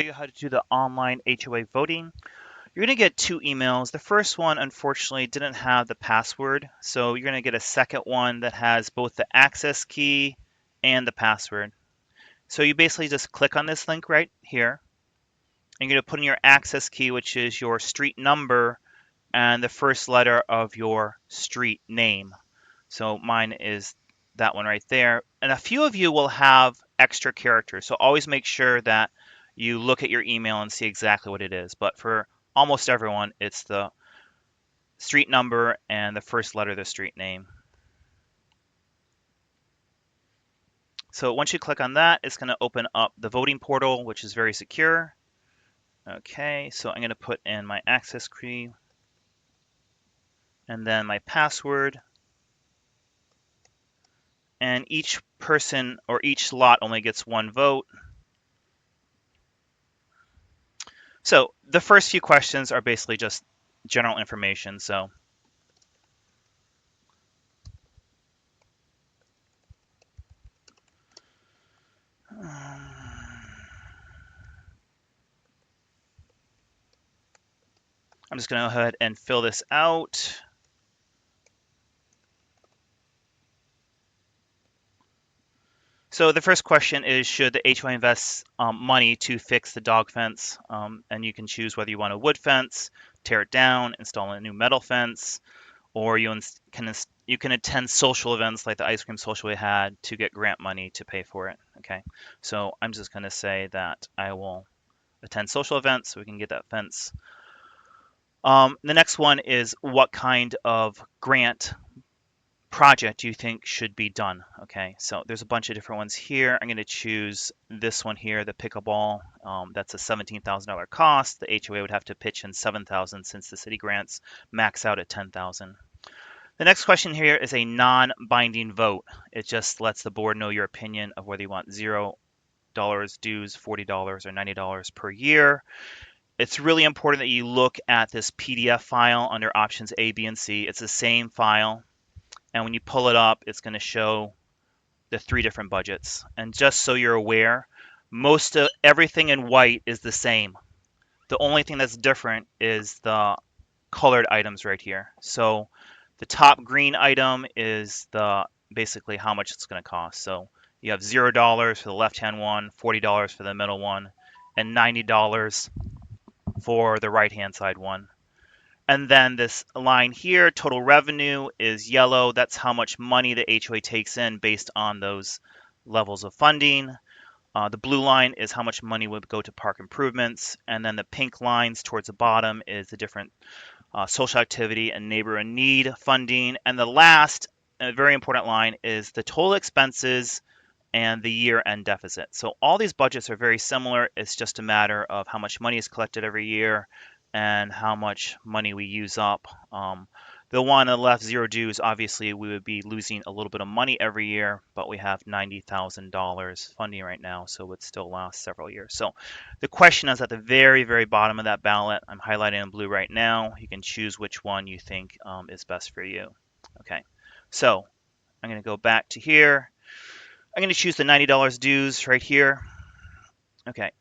You how to do the online HOA voting. You're going to get two emails. The first one, unfortunately, didn't have the password, so you're going to get a second one that has both the access key and the password. So you basically just click on this link right here, and you're going to put in your access key, which is your street number and the first letter of your street name. So mine is that one right there. And a few of you will have extra characters, so always make sure that you look at your email and see exactly what it is. But for almost everyone, it's the street number and the first letter of the street name. So once you click on that, it's going to open up the voting portal, which is very secure. Okay, so I'm going to put in my access key and then my password. And each person or each lot only gets one vote. So the first few questions are basically just general information. So I'm just going to go ahead and fill this out. So the first question is, should the HOA invest money to fix the dog fence? And you can choose whether you want a wood fence, tear it down, install a new metal fence, or you can attend social events like the ice cream social we had to get grant money to pay for it. Okay, so I'm just going to say that I will attend social events so we can get that fence. The next one is, what kind of grant project do you think should be done? Okay, so there's a bunch of different ones here. I'm going to choose this one here, the pickleball. That's a $17,000 cost. The HOA would have to pitch in $7,000 since the city grants max out at $10,000. The next question here is a non-binding vote. It just lets the board know your opinion of whether you want $0 dues, $40, or $90 per year. It's really important that you look at this PDF file under options A, B, and C. It's the same file. And when you pull it up, it's going to show the three different budgets. And just so you're aware, most of everything in white is the same. The only thing that's different is the colored items right here. So the top green item is the basically how much it's going to cost. So you have $0 for the left-hand one, $40 for the middle one, and $90 for the right-hand side one. And then this line here, total revenue, is yellow. That's how much money the HOA takes in based on those levels of funding. The blue line is how much money would go to park improvements. And then the pink lines towards the bottom is the different social activity and neighbor in need funding. And the last, very important line, is the total expenses and the year-end deficit. So all these budgets are very similar. It's just a matter of how much money is collected every year and how much money we use up. The one on the left, zero dues, obviously we would be losing a little bit of money every year, but we have $90,000 funding right now, so it would still last several years. So the question is at the very, very bottom of that ballot. I'm highlighting in blue right now. You can choose which one you think is best for you. Okay, so I'm going to go back to here. I'm going to choose the $90 dues right here. Okay,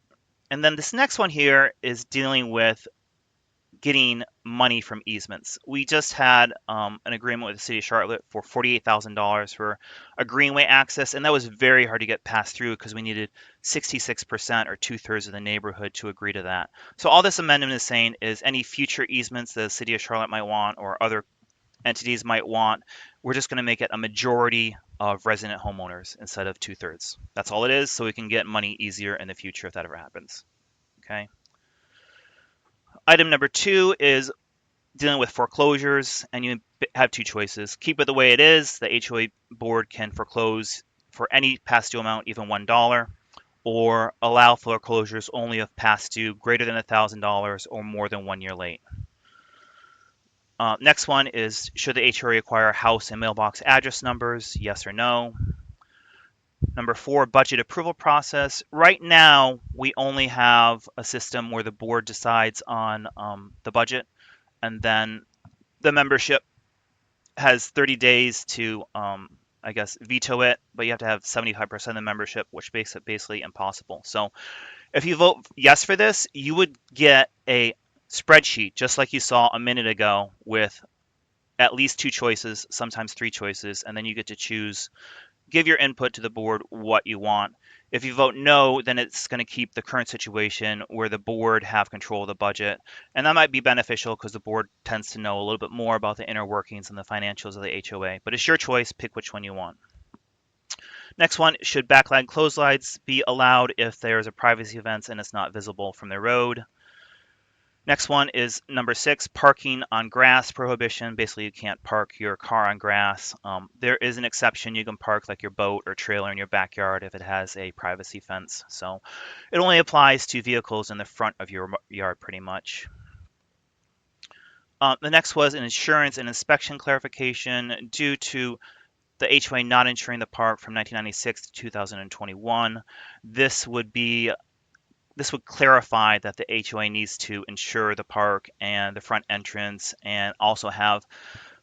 and then this next one here is dealing with getting money from easements. We just had an agreement with the city of Charlotte for $48,000 for a greenway access, and that was very hard to get passed through because we needed 66% or 2/3 of the neighborhood to agree to that. So all this amendment is saying is any future easements the city of Charlotte might want or other entities might want, we're just going to make it a majority of resident homeowners instead of 2/3. That's all it is, so we can get money easier in the future if that ever happens. Okay. Item number 2 is dealing with foreclosures, and you have two choices. Keep it the way it is. The HOA board can foreclose for any past due amount, even $1, or allow foreclosures only of past due greater than $1,000 or more than 1 year late. Next one is, should the HOA require house and mailbox address numbers? Yes or no. Number 4, budget approval process. Right now, we only have a system where the board decides on the budget, and then the membership has 30 days to, veto it, but you have to have 75% of the membership, which makes it basically impossible. So If you vote yes for this, you would get a spreadsheet just like you saw a minute ago with at least two choices, sometimes three choices, and then you get to choose, give your input to the board what you want. If you vote no, then it's going to keep the current situation where the board have control of the budget. And that might be beneficial because the board tends to know a little bit more about the inner workings and the financials of the HOA. But it's your choice, pick which one you want. Next one, should backline clotheslines be allowed if there's a privacy fence and it's not visible from the road? Next one is number 6, parking on grass prohibition. Basically, you can't park your car on grass. There is an exception. You can park like your boat or trailer in your backyard if it has a privacy fence. So it only applies to vehicles in the front of your yard pretty much. The next was an insurance and inspection clarification due to the HOA not insuring the park from 1996 to 2021. This would clarify that the HOA needs to insure the park and the front entrance and also have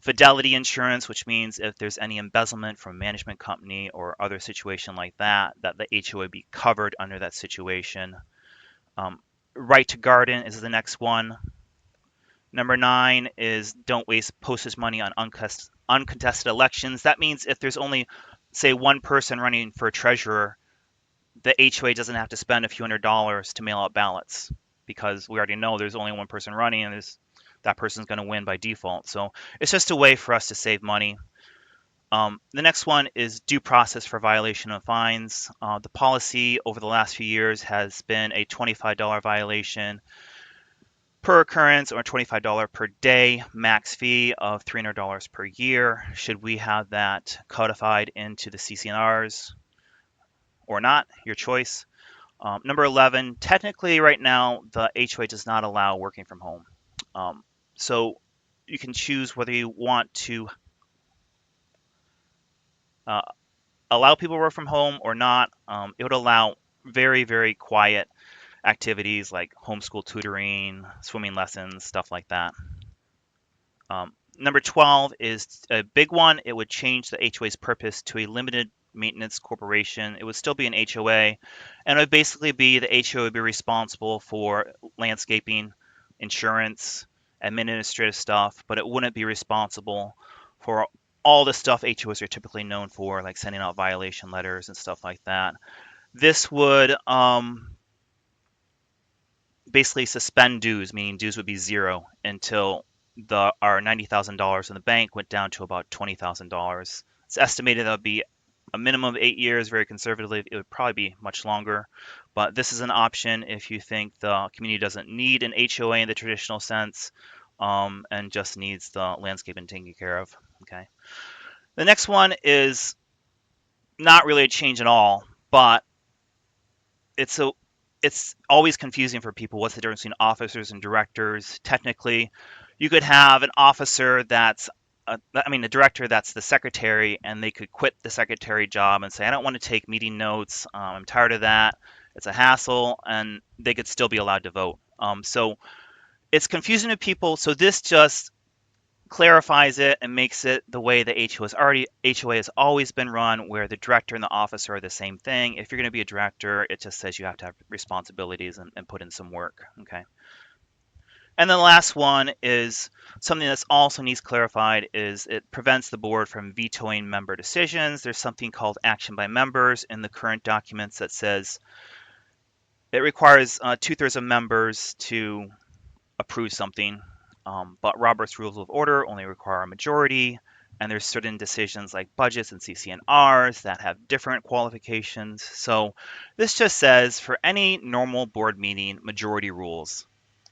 fidelity insurance, which means if there's any embezzlement from a management company or other situation like that, that the HOA be covered under that situation. Right to garden is the next one. Number 9 is don't waste postage money on uncontested elections. That means if there's only, say, one person running for treasurer, the HOA doesn't have to spend a few $100s to mail out ballots because we already know there's only one person running and that person's going to win by default. So it's just a way for us to save money. The next one is due process for violation of fines. The policy over the last few years has been a $25 violation per occurrence or $25 per day, max fee of $300 per year. Should we have that codified into the CCNRs or not? Your choice. Number 11, technically right now, the HOA does not allow working from home. So you can choose whether you want to uh, allow people to work from home or not. It would allow very, very quiet activities like homeschool tutoring, swimming lessons, stuff like that. Number 12 is a big one. It would change the HOA's purpose to a limited maintenance corporation. It would still be an HOA, and it would basically be the HOA would be responsible for landscaping, insurance, administrative stuff, but it wouldn't be responsible for all the stuff HOAs are typically known for, like sending out violation letters and stuff like that. This would basically suspend dues, meaning dues would be zero until our $90,000 in the bank went down to about $20,000. It's estimated that would be a minimum of 8 years. Very conservatively, it would probably be much longer. But this is an option if you think the community doesn't need an HOA in the traditional sense and just needs the landscaping taken care of. Okay. The next one is not really a change at all, but it's always confusing for people. What's the difference between officers and directors? Technically, you could have an officer that's a director that's the secretary, and they could quit the secretary job and say, I don't want to take meeting notes. I'm tired of that. It's a hassle, and they could still be allowed to vote. So it's confusing to people. So this just clarifies it and makes it the way the HOA has always been run, where the director and the officer are the same thing. If you're going to be a director, it just says you have to have responsibilities and put in some work. Okay. And then the last one is something that's also needs clarified is it prevents the board from vetoing member decisions. There's something called action by members in the current documents that says it requires 2/3 of members to approve something. But Robert's Rules of Order only require a majority, and there's certain decisions like budgets and CCNRs that have different qualifications. So this just says for any normal board meeting, majority rules.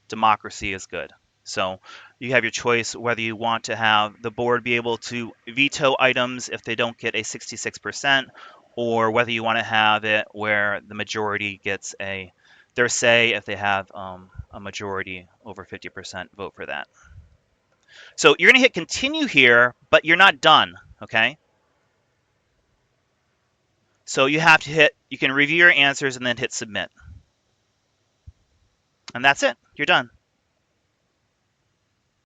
Democracy is good. So you have your choice whether you want to have the board be able to veto items if they don't get a 66%, or whether you want to have it where the majority gets their say if they have a majority over 50% vote for that. So you're going to hit continue here, but you're not done, okay? So you can review your answers and then hit submit. And that's it. You're done.